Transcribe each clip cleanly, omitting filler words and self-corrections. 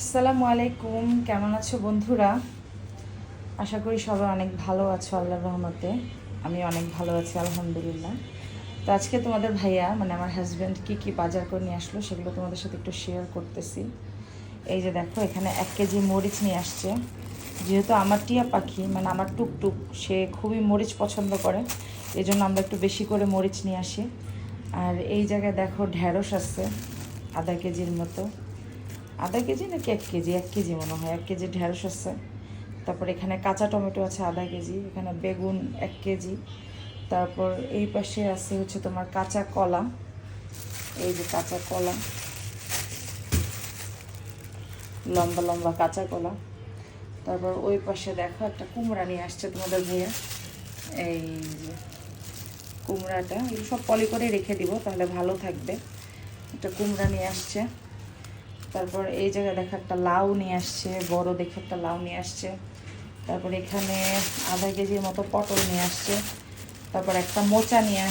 আসসালামু আলাইকুম, কেমন আছো বন্ধুরা? আশা করি সবাই অনেক ভালো আছো আল্লাহর রহমতে। আমি অনেক ভালো আছি আলহামদুলিল্লাহ। তো আজকে তোমাদের ভাইয়া মানে আমার হাজব্যান্ড কি বাজার করে নিয়ে আসলো সেগুলো তোমাদের সাথে একটু শেয়ার করতেছি। এই যে দেখো, এখানে 1 কেজি মরিচ নিয়ে আসছে। যেহেতু আমার টিয়া পাখি মানে আমার টুকটুক, সে খুবই মরিচ পছন্দ করে, এই জন্য আমরা একটু বেশি করে মরিচ নিয়ে আসি। আর এই জায়গায় দেখো ঢ্যাঁড়স আছে ½ কেজির মতো। ½ কেজি নাকি 1 কেজি, 1 কেজি মনে হয়, 1 কেজি ঢ্যাঁড়স আছে। তারপর এখানে কাঁচা টমেটো আছে ½ কেজি, এখানে বেগুন 1 কেজি। তারপর এই পাশে আছে হচ্ছে তোমার কাঁচা কলা, এই যে কাঁচা কলা, লম্বা লম্বা কাঁচা কলা। তারপর ওই পাশে দেখো একটা কুমড়া নিয়ে আসছে তোমাদের ভাইয়া। এই যে কুমড়াটা, এগুলো সব পলি করে রেখে দিব তাহলে ভালো থাকবে। একটা কুমড়া নিয়ে আসছে। তারপর এই জায়গায় দেখা একটা লাউ নিয়ে আসছে, বড় দেখে একটা লাউ নিয়ে আসছে। তারপর এখানে ½ কেজির মতো পটল নিয়ে আসছে। তারপর একটা মোচা নিয়ে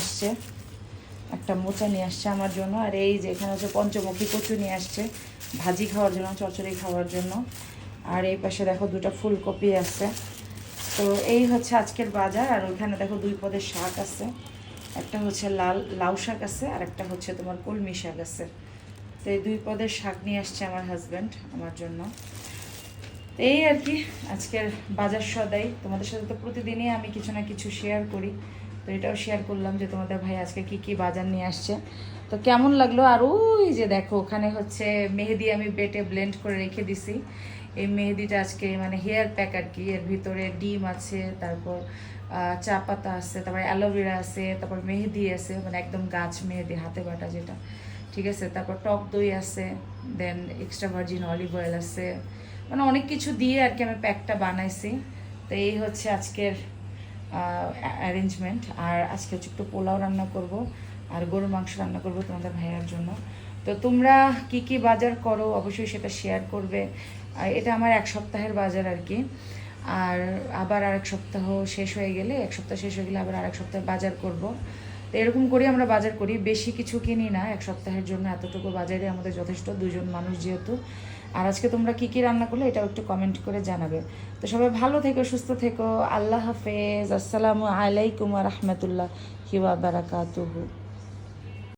আসছে, আমার জন্য। আর এই যে এখানে হচ্ছে পঞ্চমুখী কচু নিয়ে আসছে ভাজি খাওয়ার জন্য, চচ্চড়ি খাওয়ার জন্য। আর এই পাশে দেখো 2টা ফুলকপি আছে। তো এই হচ্ছে আজকের বাজার। আর ওইখানে দেখো 2 পদের শাক আছে, একটা হচ্ছে লাউ শাক আছে, আর একটা হচ্ছে তোমার কলমি শাক আছে। তো এই 2 পদের শাক নিয়ে আসছে আমার হাজব্যান্ড আমার জন্য। এই আর কি আজকের বাজার সদাই। তোমাদের সাথে তো প্রতিদিনই আমি কিছু না কিছু শেয়ার করি, তো এটাও শেয়ার করলাম যে তোমাদের ভাই আজকে কি বাজার নিয়ে আসছে। তো কেমন লাগলো? আর ওই যে দেখো ওখানে হচ্ছে মেহেদি আমি বেটে ব্লেন্ড করে রেখে দিছি। এই মেহেদিটা আজকে মানে হেয়ার প্যাক আর কি, এর ভিতরে ডিম আছে, তারপর চা পাতা আছে, তারপর অ্যালোভেরা আছে, তারপর মেহেদি আছে, মানে একদম গাছ মেহেদি, হাতে বাটা যেটা, ঠিক আছে। তারপর টক দই আছে, দেন এক্সট্রা ভার্জিন অলিভ অয়েল আছে, মানে অনেক কিছু দিয়ে আর কি আমি প্যাকটা বানাইছি। তো এই হচ্ছে আজকের অ্যারেঞ্জমেন্ট। আর আজকে হচ্ছে একটু পোলাও রান্না করব আর গরুর মাংস রান্না করব তোমাদের ভাইয়ার জন্য। তো তোমরা কি বাজার করো অবশ্যই সেটা শেয়ার করবে। আর এটা আমার 1 সপ্তাহের বাজার আর কি। আর আবার আরেক সপ্তাহ শেষ হয়ে গেলে, 1 সপ্তাহ শেষ হয়ে গেলে আবার আরেক সপ্তাহে বাজার করব। তো এরকম করেই আমরা বাজার করি, বেশি কিছু কিনি না। 1 সপ্তাহের জন্য এতটুকু বাজারে আমাদের যথেষ্ট, 2জন মানুষ যেহেতু। আর আজকে তোমরা কি রান্না করলে এটাও একটু কমেন্ট করে জানাবে। তো সবাই ভালো থেকো, সুস্থ থেকো। আল্লাহ হাফেজ। আসসালামু আলাইকুম ওয়া রাহমাতুল্লাহি ওয়া বারাকাতুহু।